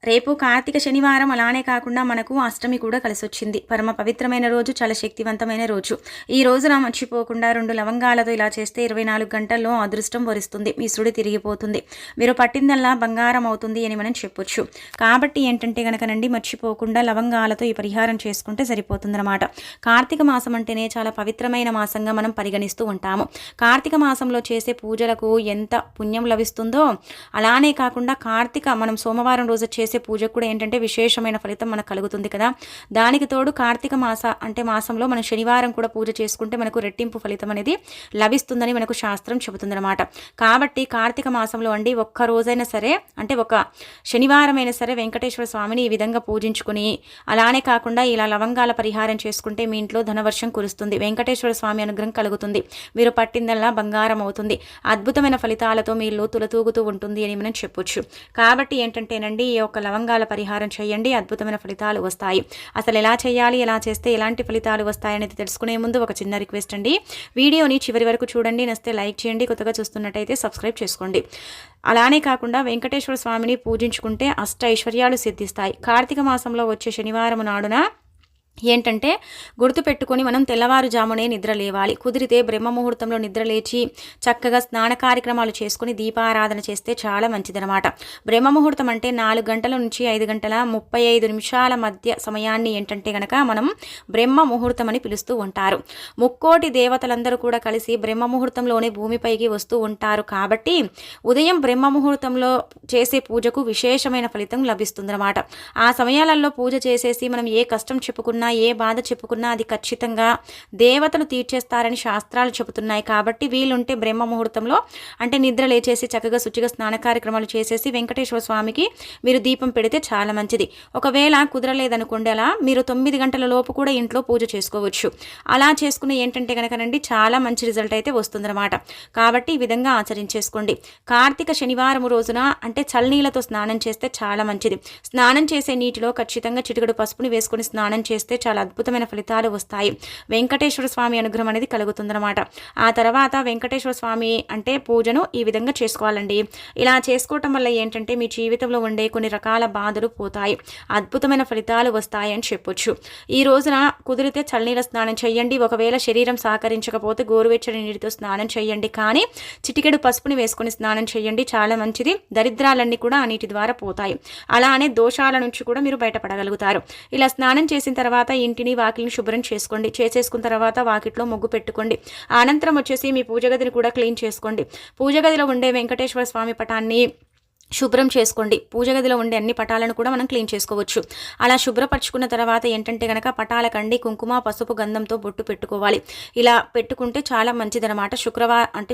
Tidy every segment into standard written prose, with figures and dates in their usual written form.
రేపు కార్తీక శనివారం అలానే కాకుండా మనకు అష్టమి కూడా కలిసొచ్చింది. పరమ పవిత్రమైన రోజు, చాలా శక్తివంతమైన రోజు. ఈ రోజున మర్చిపోకుండా 2 లవంగాలతో ఇలా చేస్తే 24 గంటల్లో అదృష్టం వరిస్తుంది. మీ సుడి తిరిగిపోతుంది. మీరు పట్టిందల్లా బంగారం అవుతుంది అని మనం చెప్పొచ్చు. కాబట్టి ఏంటంటే గనకనండి మర్చిపోకుండా లవంగాలతో ఈ పరిహారం చేసుకుంటే సరిపోతుందన్నమాట. కార్తీక మాసం అంటేనే చాలా పవిత్రమైన మాసంగా మనం పరిగణిస్తూ ఉంటాము. కార్తీక మాసంలో చేసే పూజలకు ఎంత పుణ్యం లభిస్తుందో అలానే కాకుండా మనం సోమవారం రోజు చేసే పూజకు కూడా ఏంటంటే విశేషమైన ఫలితం మనకు కలుగుతుంది కదా. దానికి తోడు కార్తీక మాసంలో మనం శనివారం కూడా పూజ చేసుకుంటే మనకు రెట్టింపు ఫలితం అనేది లభిస్తుందని మనకు శాస్త్రం చెబుతుందన్నమాట. కాబట్టి కార్తీక మాసంలో అండి ఒక్క రోజైనా సరే, అంటే ఒక శనివారం అయినా సరే వెంకటేశ్వర స్వామిని ఈ విధంగా పూజించుకుని అలానే కాకుండా ఇలా లవంగాల పరిహారం చేసుకుంటే మీ ఇంట్లో ధనవర్షం కురుస్తుంది. వెంకటేశ్వర స్వామి అనుగ్రహం కలుగుతుంది. మీరు పట్టిందల్లా బంగారం అవుతుంది. అద్భుతమైన ఫలితాలతో మీ ఇల్లు తులతూగుతూ ఉంటుంది అని మనం చెప్పొచ్చు. కాబట్టి ఏంటంటేనండి ఈ యొక్క లవంగాల పరిహారం చేయండి, అద్భుతమైన ఫలితాలు వస్తాయి. అసలు ఎలా చేయాలి, ఎలా చేస్తే ఎలాంటి ఫలితాలు వస్తాయనేది తెలుసుకునే ముందు ఒక చిన్న రిక్వెస్ట్ అండి. వీడియోని చివరి వరకు చూడండి, నచ్చితే లైక్ చేయండి, కొత్తగా చూస్తున్నట్టయితే సబ్స్క్రైబ్ చేసుకోండి. అలానే కాకుండా వెంకటేశ్వర స్వామిని పూజించుకుంటే అష్ట ఐశ్వర్యాలు సిద్ధిస్తాయి. కార్తీక మాసంలో వచ్చే శనివారం నాడున ఏంటంటే గుర్తుపెట్టుకొని మనం తెల్లవారుజామునే నిద్ర లేవాలి. కుదిరితే బ్రహ్మ ముహూర్తంలో నిద్ర లేచి చక్కగా స్నాన కార్యక్రమాలు చేసుకుని దీపారాధన చేస్తే చాలా మంచిదనమాట. బ్రహ్మ ముహూర్తం అంటే 4 గంటల నుంచి 5 గంటల 35 నిమిషాల మధ్య సమయాన్ని ఏంటంటే గనక మనం బ్రహ్మ ముహూర్తం అని పిలుస్తూ ఉంటారు. ముక్కోటి దేవతలందరూ కూడా కలిసి బ్రహ్మ ముహూర్తంలోనే భూమిపైకి వస్తూ ఉంటారు. కాబట్టి ఉదయం బ్రహ్మ ముహూర్తంలో చేసే పూజకు విశేషమైన ఫలితం లభిస్తుందన్నమాట. ఆ సమయాలలో పూజ చేసేసి మనం ఏ కష్టం చెప్పుకున్నా, ఏ బాధ చెప్పుకున్నా అది ఖచ్చితంగా దేవతలు తీర్చేస్తారని శాస్త్రాలు చెబుతున్నాయి. కాబట్టి వీలుంటే బ్రహ్మ ముహూర్తంలో అంటే నిద్ర లేచేసి చక్కగా శుచిగా స్నాన కార్యక్రమాలు చేసేసి వెంకటేశ్వర స్వామికి మీరు దీపం పెడితే చాలా మంచిది. ఒకవేళ కుదరలేదనుకోండి, అలా మీరు 9 గంటల లోపు కూడా ఇంట్లో పూజ చేసుకోవచ్చు. అలా చేసుకుని ఏంటంటే కనుకనండి చాలా మంచి రిజల్ట్ అయితే వస్తుందన్నమాట. కాబట్టి ఈ విధంగా ఆచరించేసుకోండి. కార్తీక శనివారం రోజున అంటే చల్లనీళ్ళతో స్నానం చేస్తే చాలా మంచిది. స్నానం చేసే నీటిలో ఖచ్చితంగా చిటికెడు పసుపుని వేసుకుని స్నానం చేస్తే చాలా అద్భుతమైన ఫలితాలు వస్తాయి. వెంకటేశ్వర స్వామి అనుగ్రహం అనేది కలుగుతుందన్నమాట. ఆ తర్వాత వెంకటేశ్వర స్వామి అంటే పూజను ఈ విధంగా చేసుకోవాలండి. ఇలా చేసుకోవటం వల్ల ఏంటంటే మీ జీవితంలో ఉండే కొన్ని రకాల బాధలు పోతాయి, అద్భుతమైన ఫలితాలు వస్తాయి అని చెప్పొచ్చు. ఈ రోజున కుదిరితే చల్లనీళ్ళ స్నానం చేయండి. ఒకవేళ శరీరం సహకరించకపోతే గోరువెచ్చని నీటితో స్నానం చేయండి. కానీ చిటికెడు పసుపుని వేసుకుని స్నానం చేయండి, చాలా మంచిది. దరిద్రాలన్నీ కూడా ఆ నీటి ద్వారా పోతాయి. అలానే దోషాల నుంచి కూడా మీరు బయటపడగలుగుతారు. ఇలా స్నానం చేసిన తర్వాత ఇంటిని వాకిలిని శుభ్రం చేసుకోండి. చేసేసుకున్న తర్వాత వాకిట్లో ముగ్గు పెట్టుకోండి. అనంతరం వచ్చేసి మీ పూజ గదిని కూడా క్లీన్ చేసుకోండి. పూజ గదిలో ఉండే వెంకటేశ్వర స్వామి పటాన్ని శుభ్రం చేసుకోండి. పూజ గదిలో ఉండే అన్ని పటాలను కూడా మనం క్లీన్ చేసుకోవచ్చు. అలా శుభ్రపరచుకున్న తర్వాత ఏంటంటే కనుక పటాలకండి కుంకుమ పసుపు గంధంతో బొట్టు పెట్టుకోవాలి. ఇలా పెట్టుకుంటే చాలా మంచిదనమాట.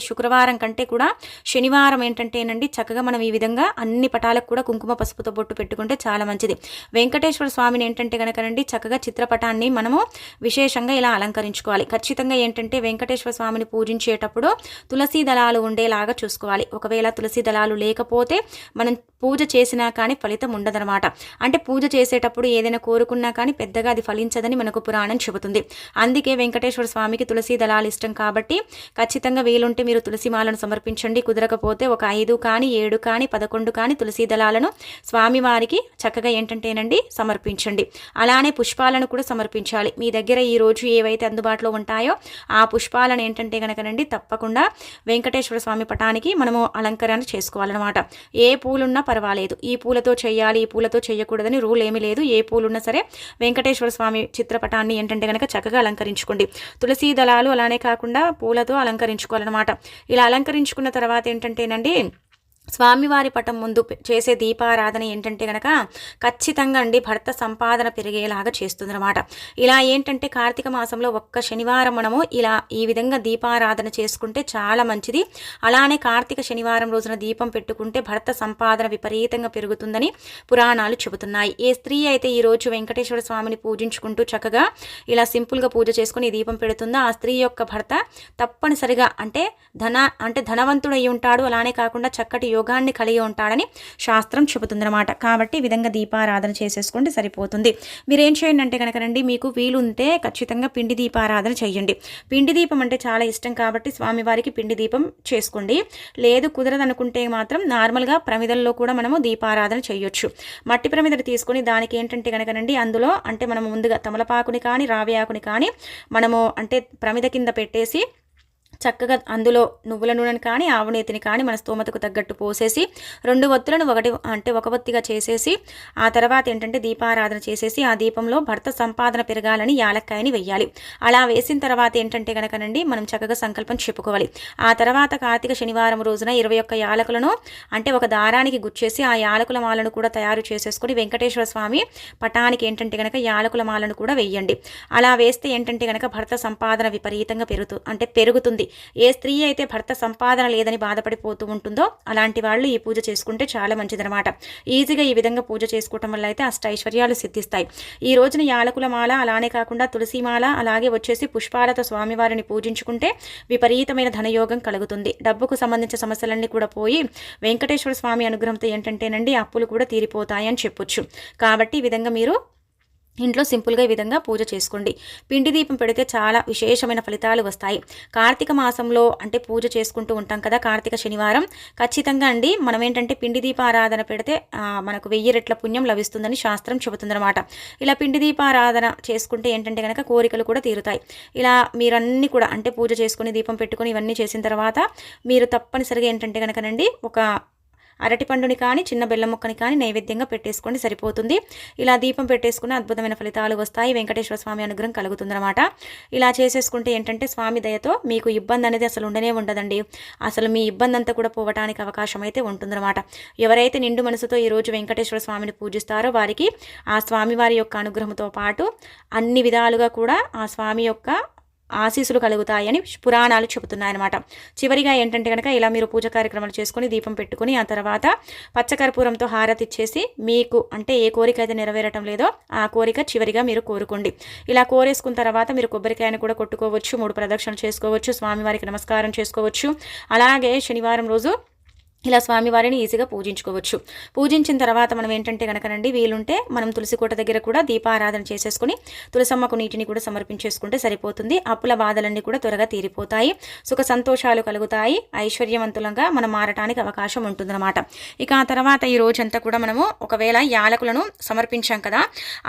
శుక్రవారం కంటే కూడా శనివారం ఏంటంటేనండి చక్కగా మనం ఈ విధంగా అన్ని పటాలకు కూడా కుంకుమ పసుపుతో బొట్టు పెట్టుకుంటే చాలా మంచిది. వెంకటేశ్వర స్వామిని ఏంటంటే కనుకనండి చక్కగా చిత్రపటాన్ని మనము విశేషంగా ఇలా అలంకరించుకోవాలి. ఖచ్చితంగా ఏంటంటే వెంకటేశ్వర స్వామిని పూజించేటప్పుడు తులసి దళాలు ఉండేలాగా చూసుకోవాలి. ఒకవేళ తులసి దళాలు లేకపోతే మనం పూజ చేసినా కానీ ఫలితం ఉండదనమాట. అంటే పూజ చేసేటప్పుడు ఏదైనా కోరుకున్నా కానీ పెద్దగా అది ఫలించదని మనకు పురాణం చెబుతుంది. అందుకే వెంకటేశ్వర స్వామికి తులసి దళాలు ఇష్టం. కాబట్టి ఖచ్చితంగా వీలుంటే మీరు తులసి మాలను సమర్పించండి. కుదరకపోతే ఒక 5 కానీ 7 కానీ 11 కానీ తులసి దళాలను స్వామివారికి చక్కగా ఏంటంటేనండి సమర్పించండి. అలానే పుష్పాలను కూడా సమర్పించాలి. మీ దగ్గర ఈ రోజు ఏవైతే అందుబాటులో ఉంటాయో ఆ పుష్పాలను ఏంటంటే కనుకనండి తప్పకుండా వెంకటేశ్వర స్వామి పటానికి మనము అలంకరణ చేసుకోవాలన్నమాట. ఏ పూలున్నా పర్వాలేదు, ఈ పూలతో చేయాలి ఈ పూలతో చేయకూడదని రూల్ ఏమీ లేదు. ఏ పూలున్నా సరే వెంకటేశ్వర స్వామి చిత్రపటాన్ని ఏంటంటే కనుక చక్కగా అలంకరించుకోండి. తులసి దళాలు అలానే కాకుండా పూలతో అలంకరించుకోవాలన్నమాట. ఇలా అలంకరించుకున్న తర్వాత ఏంటంటేనండి స్వామివారి పటం ముందు చేసే దీపారాధన ఏంటంటే గనక ఖచ్చితంగా అండి భర్త సంపాదన పెరిగేలాగా చేస్తుందన్నమాట. ఇలా ఏంటంటే కార్తీక మాసంలో ఒక్క శనివారం మనము ఇలా ఈ విధంగా దీపారాధన చేసుకుంటే చాలా మంచిది. అలానే కార్తీక శనివారం రోజున దీపం పెట్టుకుంటే భర్త సంపాదన విపరీతంగా పెరుగుతుందని పురాణాలు చెబుతున్నాయి. ఏ స్త్రీ అయితే ఈ రోజు వెంకటేశ్వర స్వామిని పూజించుకుంటూ చక్కగా ఇలా సింపుల్గా పూజ చేసుకుని దీపం పెడుతుందో ఆ స్త్రీ యొక్క భర్త తప్పనిసరిగా అంటే ధనవంతుడై ఉంటాడు. అలానే కాకుండా చక్కటి యోగాన్ని కలిగి ఉంటాడని శాస్త్రం చెబుతుందన్నమాట. కాబట్టి ఈ విధంగా దీపారాధన చేసేసుకోండి, సరిపోతుంది. మీరేం చేయండి అంటే కనుకనండి, మీకు వీలుంటే ఖచ్చితంగా పిండి దీపారాధన చేయండి. పిండి దీపం అంటే చాలా ఇష్టం కాబట్టి స్వామివారికి పిండి దీపం చేసుకోండి. లేదు కుదరదనుకుంటే మాత్రం నార్మల్గా ప్రమిదల్లో కూడా మనము దీపారాధన చేయొచ్చు. మట్టి ప్రమిదలు తీసుకొని దానికి ఏంటంటే కనుకనండి, అందులో అంటే మనము ముందుగా తమలపాకుని కానీ రావి ఆకుని కానీ మనము అంటే ప్రమిద కింద పెట్టేసి చక్కగా అందులో నువ్వుల నూనెని కానీ ఆవు నేతిని కానీ మన స్తోమతకు తగ్గట్టు పోసేసి 2 ఒత్తులను ఒక ఒత్తిగా చేసేసి ఆ తర్వాత ఏంటంటే దీపారాధన చేసేసి ఆ దీపంలో భర్త సంపాదన పెరగాలని యాలక్కాయని వెయ్యాలి. అలా వేసిన తర్వాత ఏంటంటే కనుకనండి మనం చక్కగా సంకల్పం చెప్పుకోవాలి. ఆ తర్వాత కార్తీక శనివారం రోజున 21 యాలకులను అంటే ఒక దారానికి గుచ్చేసి ఆ యాలకుల మాలను కూడా తయారు చేసేసుకొని వెంకటేశ్వర స్వామి పటానికి ఏంటంటే కనుక యాలకుల మాలను కూడా వెయ్యండి. అలా వేస్తే ఏంటంటే కనుక భర్త సంపాదన విపరీతంగా పెరుగుతుంది. ఏ స్త్రీ అయితే భర్త సంపాదన లేదని బాధపడిపోతూ ఉంటుందో అలాంటి వాళ్ళు ఈ పూజ చేసుకుంటే చాలా మంచిదన్నమాట. ఈజీగా ఈ విధంగా పూజ చేసుకోవటం వల్ల అయితే అష్టైశ్వర్యాలు సిద్ధిస్తాయి. ఈ రోజున యాలకుల మాల, అలానే కాకుండా తులసి మాల, అలాగే వచ్చేసి పుష్పాలతో స్వామివారిని పూజించుకుంటే విపరీతమైన ధనయోగం కలుగుతుంది. డబ్బుకు సంబంధించిన సమస్యలన్నీ కూడా పోయి వెంకటేశ్వర స్వామి అనుగ్రహంతో ఏంటంటేనండి అప్పులు కూడా తీరిపోతాయని చెప్పొచ్చు. కాబట్టి ఈ విధంగా మీరు ఇంట్లో సింపుల్గా ఈ విధంగా పూజ చేసుకోండి. పిండి దీపం పెడితే చాలా విశేషమైన ఫలితాలు వస్తాయి. కార్తీక మాసంలో అంటే పూజ చేసుకుంటూ ఉంటాం కదా, కార్తీక శనివారం ఖచ్చితంగా అండి మనం ఏంటంటే పిండి దీపారాధన పెడితే మనకు 1000 రెట్ల పుణ్యం లభిస్తుందని శాస్త్రం చెబుతుందన్నమాట. ఇలా పిండి దీపారాధన చేసుకుంటే ఏంటంటే కనుక కోరికలు కూడా తీరుతాయి. ఇలా మీరన్నీ కూడా అంటే పూజ చేసుకుని దీపం పెట్టుకుని ఇవన్నీ చేసిన తర్వాత మీరు తప్పనిసరిగా ఏంటంటే కనుకనండి ఒక అరటిపండుని కానీ చిన్న బెల్లం ముక్కని కానీ నైవేద్యంగా పెట్టేసుకోండి, సరిపోతుంది. ఇలా దీపం పెట్టేసుకుని అద్భుతమైన ఫలితాలు వస్తాయి. వెంకటేశ్వర స్వామి అనుగ్రహం కలుగుతుందన్నమాట. ఇలా చేసేసుకుంటే ఏంటంటే స్వామి దయతో మీకు ఇబ్బంది అనేది అసలు ఉండనే ఉండదండి. అసలు మీ ఇబ్బంది అంతా కూడా పోవటానికి అవకాశం అయితే ఉంటుందన్నమాట. ఎవరైతే నిండు మనసుతో ఈరోజు వెంకటేశ్వర స్వామిని పూజిస్తారో వారికి ఆ స్వామివారి యొక్క అనుగ్రహంతో పాటు అన్ని విధాలుగా కూడా ఆ స్వామి యొక్క ఆశీస్సులు కలుగుతాయని పురాణాలు చెబుతున్నాయన్నమాట. చివరిగా ఏంటంటే కనుక ఇలా మీరు పూజ కార్యక్రమాలు చేసుకుని దీపం పెట్టుకుని ఆ తర్వాత పచ్చకర్పూరంతో హారతి ఇచ్చేసి మీకు అంటే ఏ కోరిక అయితే నెరవేరటం లేదో ఆ కోరిక చివరిగా మీరు కోరుకోండి. ఇలా కోరేసుకున్న తర్వాత మీరు కొబ్బరికాయను కూడా కొట్టుకోవచ్చు, 3 ప్రదక్షిణలు చేసుకోవచ్చు, స్వామివారికి నమస్కారం చేసుకోవచ్చు. అలాగే శనివారం రోజు ఇలా స్వామివారిని ఈజీగా పూజించుకోవచ్చు. పూజించిన తర్వాత మనం ఏంటంటే కనుకనండి వీలుంటే మనం తులసి కోట దగ్గర కూడా దీపారాధన చేసేసుకుని తులసమ్మకు నీటిని కూడా సమర్పించేసుకుంటే సరిపోతుంది. అప్పుల బాధలన్నీ కూడా త్వరగా తీరిపోతాయి, సుఖ సంతోషాలు కలుగుతాయి, ఐశ్వర్యవంతులంగా మనం మారటానికి అవకాశం ఉంటుందన్నమాట. ఇక ఆ తర్వాత ఈ రోజంతా కూడా మనము ఒకవేళ యాలకులను సమర్పించాం కదా,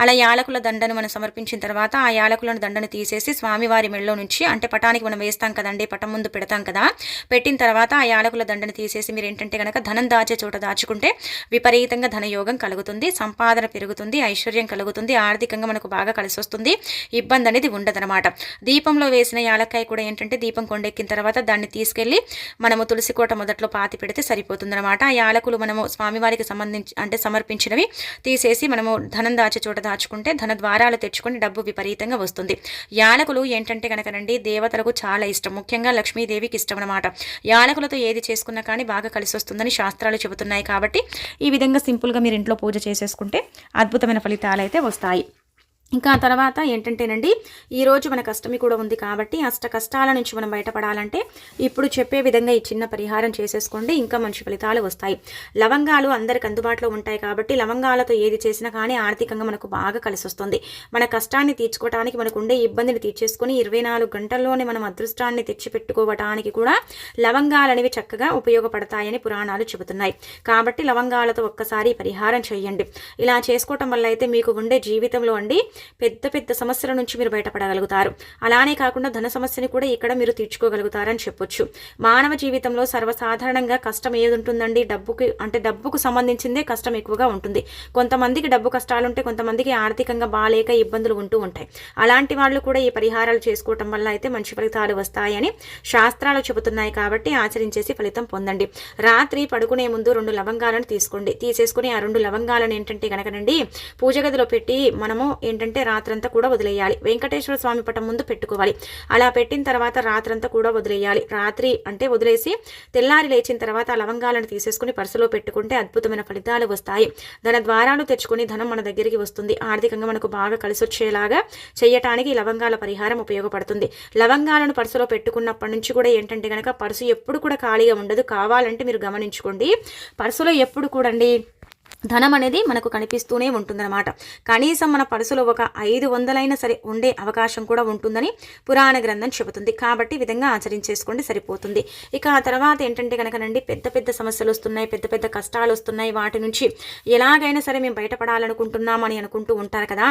అలా యాలకుల దండను మనం సమర్పించిన తర్వాత ఆ యాలకులను దండను తీసేసి స్వామివారి మెళ్ళలో నుంచి అంటే పటానికి మనం వేస్తాం కదండి, పటం ముందు పెడతాం కదా, పెట్టిన తర్వాత ఆ యాలకుల దండను తీసేసి మీరు ఏంటంటే కనుక ధనం దాచే చోట దాచుకుంటే విపరీతంగా ధనయోగం కలుగుతుంది, సంపాదన పెరుగుతుంది, ఐశ్వర్యం కలుగుతుంది, ఆర్థికంగా మనకు బాగా కలిసి వస్తుంది, ఇబ్బంది అనేది ఉండదన్నమాట. దీపంలో వేసిన యాలక్కాయ కూడా ఏంటంటే దీపం కొండెక్కిన తర్వాత దాన్ని తీసుకెళ్ళి మనము తులసి కోట మొదట్లో పాతి పెడితే సరిపోతుందన్నమాట. ఆ యాలకులు మనము స్వామివారికి సమర్పించినవి తీసేసి మనము ధనం దాచే చోట దాచుకుంటే ధన ద్వారాలు తెచ్చుకొని డబ్బు విపరీతంగా వస్తుంది. యాలకులు ఏంటంటే కనుకనండి దేవతలకు చాలా ఇష్టం, ముఖ్యంగా లక్ష్మీదేవికి ఇష్టం అన్నమాట. యాలకులతో ఏది చేసుకున్నా కానీ బాగా కలిసి వస్తుందని శాస్త్రాలు చెబుతున్నాయి. కాబట్టి ఈ విధంగా సింపుల్గా మీరు ఇంట్లో పూజ చేసేసుకుంటే అద్భుతమైన ఫలితాలు అయితే వస్తాయి. ఇంకా తర్వాత ఏంటంటేనండి ఈరోజు మనకు అష్టమి కూడా ఉంది కాబట్టి అష్ట కష్టాల నుంచి మనం బయటపడాలంటే ఇప్పుడు చెప్పే విధంగా ఈ చిన్న పరిహారం చేసేసుకోండి, ఇంకా మంచి ఫలితాలు వస్తాయి. లవంగాలు అందరికి అందుబాటులో ఉంటాయి కాబట్టి లవంగాలతో ఏది చేసినా కానీ ఆర్థికంగా మనకు బాగా కలిసి వస్తుంది. మన కష్టాన్ని తీర్చుకోవడానికి మనకు ఉండే ఇబ్బందిని తీర్చేసుకొని 24 గంటల్లోనే మనం అదృష్టాన్ని తెచ్చిపెట్టుకోవడానికి కూడా లవంగాలు అనేవి చక్కగా ఉపయోగపడతాయని పురాణాలు చెబుతున్నాయి. కాబట్టి లవంగాలతో ఒక్కసారి పరిహారం చేయండి. ఇలా చేసుకోవటం వల్ల అయితే మీకు ఉండే జీవితంలో అండి పెద్ద పెద్ద సమస్యల నుంచి మీరు బయటపడగలుగుతారు. అలానే కాకుండా ధన సమస్యని కూడా ఇక్కడ మీరు తీర్చుకోగలుగుతారని చెప్పొచ్చు. మానవ జీవితంలో సర్వసాధారణంగా కష్టం ఏది ఉంటుందండి, డబ్బుకు సంబంధించిందే కష్టం ఎక్కువగా ఉంటుంది. కొంతమందికి డబ్బు కష్టాలుంటే కొంతమందికి ఆర్థికంగా బాలేక ఇబ్బందులు ఉంటూ ఉంటాయి. అలాంటి వాళ్ళు కూడా ఈ పరిహారాలు చేసుకోవటం వల్ల అయితే మంచి ఫలితాలు వస్తాయని శాస్త్రాలు చెబుతున్నాయి. కాబట్టి ఆచరించేసి ఫలితం పొందండి. రాత్రి పడుకునే ముందు 2 లవంగాలను తీసేసుకుని ఆ 2 లవంగాలను ఏంటంటే కనుకనండి పూజ గదిలో పెట్టి మనము ఏంటంటే ఏంటంటే రాత్రంతా కూడా వదిలేయాలి. వెంకటేశ్వర స్వామి పటం ముందు పెట్టుకోవాలి. అలా పెట్టిన తర్వాత రాత్రంతా కూడా వదిలేయాలి. రాత్రి అంటే వదిలేసి తెల్లారి లేచిన తర్వాత ఆ లవంగాలను తీసేసుకుని పర్సులో పెట్టుకుంటే అద్భుతమైన ఫలితాలు వస్తాయి. ధన ద్వారాలు తెచ్చుకుని ధనం మన దగ్గరికి వస్తుంది. ఆర్థికంగా మనకు బాగా కలిసి వచ్చేలాగా చేయటానికి లవంగాల పరిహారం ఉపయోగపడుతుంది. లవంగాలను పర్సులో పెట్టుకున్నప్పటి నుంచి కూడా ఏంటంటే కనుక పర్సు ఎప్పుడు కూడా ఖాళీగా ఉండదు. కావాలంటే మీరు గమనించుకోండి, పర్సులో ఎప్పుడు కూడా ధనం అనేది మనకు కనిపిస్తూనే ఉంటుందన్నమాట. కనీసం మన పర్సులో ఒక 500 సరే ఉండే అవకాశం కూడా ఉంటుందని పురాణ గ్రంథం చెబుతుంది. కాబట్టి ఈ విధంగా ఆచరించేసుకోండి, సరిపోతుంది. ఇక ఆ తర్వాత ఏంటంటే కనుకనండి పెద్ద పెద్ద సమస్యలు వస్తున్నాయి, పెద్ద పెద్ద కష్టాలు వస్తున్నాయి, వాటి నుంచి ఎలాగైనా సరే మేము బయటపడాలనుకుంటున్నామని అనుకుంటూ ఉంటారు కదా,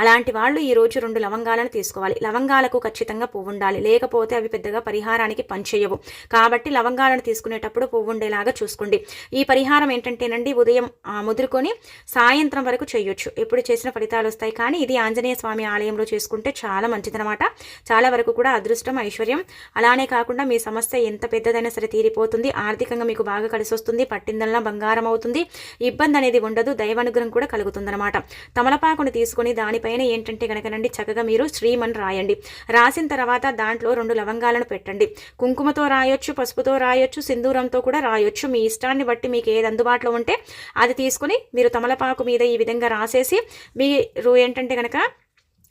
అలాంటి వాళ్ళు ఈరోజు 2 లవంగాలను తీసుకోవాలి. లవంగాలకు ఖచ్చితంగా పువ్వు ఉండాలి, లేకపోతే అవి పెద్దగా పరిహారానికి పనిచేయవు. కాబట్టి లవంగాలను తీసుకునేటప్పుడు పువ్వు ఉండేలాగా చూసుకోండి. ఈ పరిహారం ఏంటంటేనండి ఉదయం ముదురుకొని సాయంత్రం వరకు చేయొచ్చు. ఎప్పుడు చేసిన ఫలితాలు వస్తాయి. కానీ ఇది ఆంజనేయ స్వామి ఆలయంలో చేసుకుంటే చాలా మంచిదనమాట. చాలా వరకు కూడా అదృష్టం, ఐశ్వర్యం, అలానే కాకుండా మీ సమస్య ఎంత పెద్దదైనా సరే తీరిపోతుంది. ఆర్థికంగా మీకు బాగా కలిసి వస్తుంది. పట్టిందల్లా బంగారం అవుతుంది. ఇబ్బంది అనేది ఉండదు. దైవానుగ్రహం కూడా కలుగుతుందనమాట. తమలపాకును తీసుకొని దానిపైన ఏంటంటే కనుకనండి చక్కగా మీరు శ్రీమన్ రాయండి. రాసిన తర్వాత దాంట్లో 2 లవంగాలను పెట్టండి. కుంకుమతో రాయొచ్చు, పసుపుతో రాయొచ్చు, సింధూరంతో కూడా రాయొచ్చు. మీ ఇష్టాన్ని బట్టి మీకు ఏది అందుబాటులో ఉంటే అది తీసుకుని మీరు తమలపాకు మీద ఈ విధంగా రాసేసి మీరు ఏంటంటే కనుక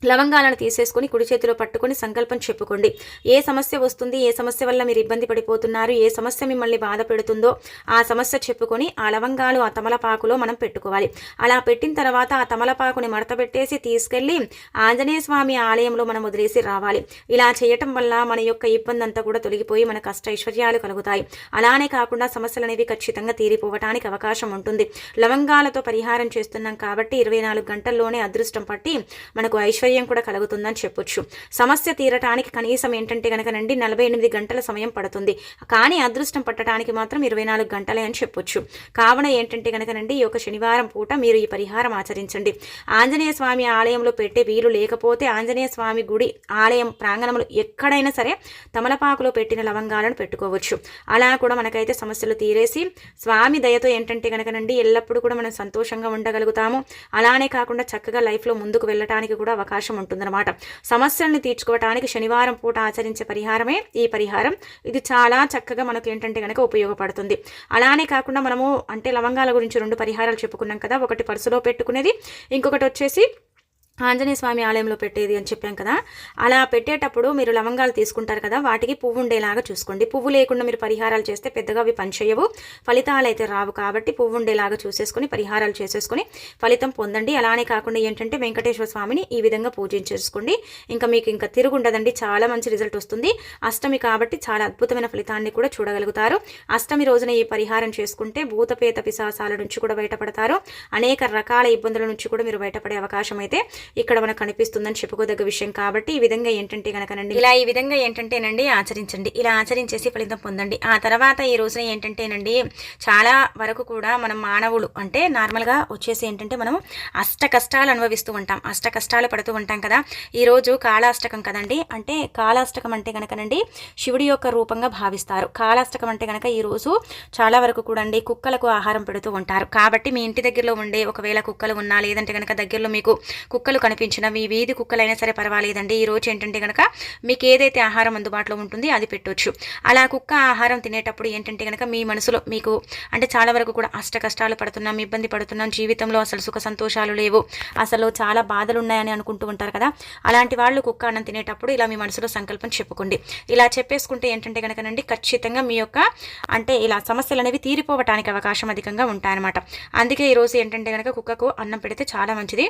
లవంగాలను తీసేసుకొని కుడి చేతిలో పట్టుకొని సంకల్పం చెప్పుకోండి. ఏ సమస్య వస్తుంది, ఏ సమస్య వల్ల మీరు ఇబ్బంది పడిపోతున్నారు, ఏ సమస్య మిమ్మల్ని బాధ పెడుతుందో ఆ సమస్య చెప్పుకొని ఆ లవంగాలు ఆ తమలపాకులో మనం పెట్టుకోవాలి. అలా పెట్టిన తర్వాత ఆ తమలపాకుని మడతపెట్టేసి తీసుకెళ్ళి ఆంజనేయ స్వామి ఆలయంలో మనం వదిలేసి రావాలి. ఇలా చేయటం వల్ల మన యొక్క ఇబ్బంది అంతా కూడా తొలగిపోయి మన కష్ట ఐశ్వర్యాలు కలుగుతాయి. అలానే కాకుండా సమస్యలు అనేవి ఖచ్చితంగా తీరిపోవటానికి అవకాశం ఉంటుంది. లవంగాలతో పరిహారం చేస్తున్నాం కాబట్టి 24 గంటల్లోనే అదృష్టం పట్టి మనకు ఐశ్వర్యం కూడా కలుగుతుందని చెప్పొచ్చు. సమస్య తీరటానికి కనీసం ఏంటంటే కనుకనండి 48 గంటల సమయం పడుతుంది. కానీ అదృష్టం పట్టడానికి మాత్రం 24 గంటలే అని చెప్పొచ్చు. కావున ఏంటంటే కనుకనండి ఈ యొక్క శనివారం పూట మీరు ఈ పరిహారం ఆచరించండి. ఆంజనేయ స్వామి ఆలయంలో పెట్టే వీలు లేకపోతే ఆంజనేయ స్వామి గుడి ఆలయం ప్రాంగణంలో ఎక్కడైనా సరే తమలపాకులో పెట్టిన లవంగాలను పెట్టుకోవచ్చు. అలా కూడా మనకైతే సమస్యలు తీరేసి స్వామి దయతో ఏంటంటే కనుకనండి ఎల్లప్పుడూ కూడా మనం సంతోషంగా ఉండగలుగుతాము. అలానే కాకుండా చక్కగా లైఫ్లో ముందుకు వెళ్ళటానికి కూడా అవకాశం ఉంటుందన్నమాట. సమస్యల్ని తీర్చుకోవటానికి శనివారం పూట ఆచరించే పరిహారమే ఈ పరిహారం. ఇది చాలా చక్కగా మనకు ఏంటంటే కనుక ఉపయోగపడుతుంది. అలానే కాకుండా మనము అంటే లవంగాల గురించి 2 పరిహారాలు చెప్పుకున్నాం కదా. ఒకటి పర్సులో పెట్టుకునేది, ఇంకొకటి వచ్చేసి ఆంజనేయ స్వామి ఆలయంలో పెట్టేది అని చెప్పాం కదా. అలా పెట్టేటప్పుడు మీరు లవంగాలు తీసుకుంటారు కదా, వాటికి పువ్వు ఉండేలాగా చూసుకోండి. పువ్వు లేకుండా మీరు పరిహారాలు చేస్తే పెద్దగా అవి పనిచేయవు, ఫలితాలు అయితే రావు. కాబట్టి పువ్వు ఉండేలాగా చూసేసుకొని పరిహారాలు చేసేసుకొని ఫలితం పొందండి. అలానే కాకుండా ఏంటంటే వెంకటేశ్వర స్వామిని ఈ విధంగా పూజించేసుకోండి. ఇంకా మీకు ఇంకా తిరుగుండదండి, చాలా మంచి రిజల్ట్ వస్తుంది. అష్టమి కాబట్టి చాలా అద్భుతమైన ఫలితాన్ని కూడా చూడగలుగుతారు. అష్టమి రోజున ఈ పరిహారం చేసుకుంటే భూతపేత పిశాసాల నుంచి కూడా బయటపడతారు. అనేక రకాల ఇబ్బందుల నుంచి కూడా మీరు బయటపడే అవకాశం అయితే ఇక్కడ మనకు కనిపిస్తుందని చెప్పుకోదగ్గ విషయం. కాబట్టి ఈ విధంగా ఏంటంటే కనుకనండి ఈ విధంగా ఏంటంటేనండి ఆచరించండి. ఇలా ఆచరించేసి ఫలితం పొందండి. ఆ తర్వాత ఈ రోజున ఏంటంటేనండి చాలా వరకు కూడా మనం మానవులు అంటే నార్మల్గా వచ్చేసి ఏంటంటే మనం అష్ట కష్టాలు అనుభవిస్తూ ఉంటాం, అష్ట కష్టాలు పడుతూ ఉంటాం కదా. ఈరోజు కాళాష్టకం కదండి. అంటే కాళాష్టకం అంటే కనుకనండి శివుడి యొక్క రూపంగా భావిస్తారు. కాళాష్టకం అంటే కనుక ఈరోజు చాలా వరకు కూడా అండి కుక్కలకు ఆహారం పెడుతూ ఉంటారు. కాబట్టి మీ ఇంటి దగ్గరలో ఉండే ఒకవేళ కుక్కలు ఉన్నా, లేదంటే కనుక దగ్గరలో మీకు కుక్కలు కనిపించిన మీ వీధి కుక్కలైనా సరే పర్వాలేదండి. ఈ రోజు ఏంటంటే కనుక మీకు ఏదైతే ఆహారం అందుబాటులో ఉంటుంది అది పెట్టొచ్చు. అలా కుక్క ఆహారం తినేటప్పుడు ఏంటంటే కనుక మీ మనసులో మీకు అంటే చాలా వరకు కూడా అష్ట కష్టాలు పడుతున్నాం, ఇబ్బంది పడుతున్నాం, జీవితంలో అసలు సుఖ సంతోషాలు లేవు, అసలు చాలా బాధలు ఉన్నాయని అనుకుంటూ ఉంటారు కదా. అలాంటి వాళ్ళు కుక్క అన్నం తినేటప్పుడు ఇలా మీ మనసులో సంకల్పం చెప్పుకోండి. ఇలా చెప్పేసుకుంటే ఏంటంటే కనుకనండి ఖచ్చితంగా మీ యొక్క అంటే ఇలా సమస్యలు అనేవి తీరిపోవటానికి అవకాశం అధికంగా ఉంటాయన్నమాట. అందుకే ఈరోజు ఏంటంటే కనుక కుక్కకు అన్నం పెడితే చాలా మంచిది.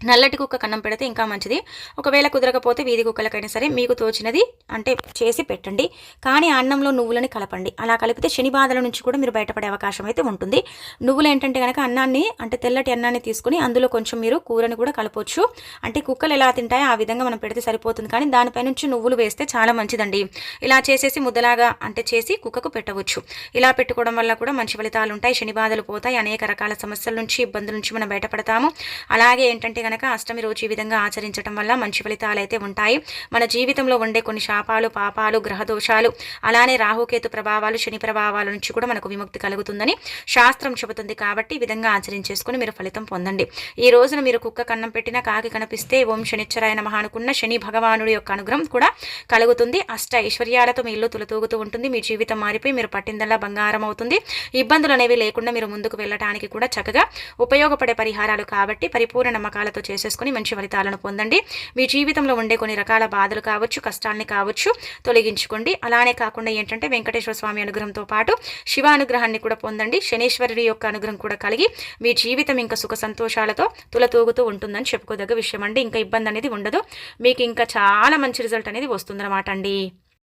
నల్లటి కుక్క కన్నం పెడితే ఇంకా మంచిది. ఒకవేళ కుదరకపోతే వీధి కుక్కలకైనా సరే మీకు తోచినది అంటే చేసి పెట్టండి. కానీ అన్నంలో నువ్వులని కలపండి. అలా కలిపితే శని బాధల నుంచి కూడా మీరు బయటపడే అవకాశం అయితే ఉంటుంది. నువ్వులు ఏంటంటే కనుక అన్నాన్ని అంటే తెల్లటి అన్నాన్ని తీసుకుని అందులో కొంచెం మీరు కూరని కూడా కలపొచ్చు. అంటే కుక్కలు ఎలా తింటాయో ఆ విధంగా మనం పెడితే సరిపోతుంది. కానీ దానిపై నుంచి నువ్వులు వేస్తే చాలా మంచిదండి. ఇలా చేసేసి ముద్దలాగా అంటే చేసి కుక్కకు పెట్టవచ్చు. ఇలా పెట్టుకోవడం వల్ల కూడా మంచి ఫలితాలు ఉంటాయి. శని బాధలు పోతాయి. అనేక రకాల సమస్యల నుంచి ఇబ్బందుల నుంచి మనం బయటపడతాము. అలాగే ఏంటంటే గనక అష్టమి రోజు ఈ విధంగా ఆచరించడం వల్ల మంచి ఫలితాలు అయితే ఉంటాయి. మన జీవితంలో ఉండే కొన్ని శాపాలు, పాపాలు, గ్రహ దోషాలు, అలానే రాహుకేతు ప్రభావాలు, శని ప్రభావాల నుంచి కూడా మనకు విముక్తి కలుగుతుందని శాస్త్రం చెబుతుంది. కాబట్టి ఈ విధంగా ఆచరించేసుకుని మీరు ఫలితం పొందండి. ఈ రోజున మీరు కుక్క కన్నం పెట్టిన కాకి కనిపిస్తే ఓం శనిశ్చరాయ నమః అనుకున్న శని భగవానుడి యొక్క అనుగ్రహం కూడా కలుగుతుంది. అష్ట ఐశ్వర్యాలతో మీ ఇల్లు తులతూగుతూ ఉంటుంది. మీ జీవితం మారిపోయి మీరు పట్టిందల్లా బంగారం అవుతుంది. ఇబ్బందులు అనేవి లేకుండా మీరు ముందుకు వెళ్ళడానికి కూడా చక్కగా ఉపయోగపడే పరిహారాలు కాబట్టి పరిపూర్ణ నమ్మకాలతో చేసేసుకుని మంచి ఫలితాలను పొందండి. మీ జీవితంలో ఉండే కొన్ని రకాల బాధలు కావచ్చు, కష్టాలని కావచ్చు తొలగించుకోండి. అలానే కాకుండా ఏంటంటే వెంకటేశ్వర స్వామి అనుగ్రహంతో పాటు శివ అనుగ్రహాన్ని కూడా పొందండి. శనీశ్వరుడి యొక్క అనుగ్రహం కూడా కలిగి మీ జీవితం ఇంకా సుఖ సంతోషాలతో తులతూగుతూ ఉంటుందని చెప్పుకోదగ్గ విషయం అండి. ఇంకా ఇబ్బంది అనేది ఉండదు. మీకు ఇంకా చాలా మంచి రిజల్ట్ అనేది వస్తుందన్నమాట అండి.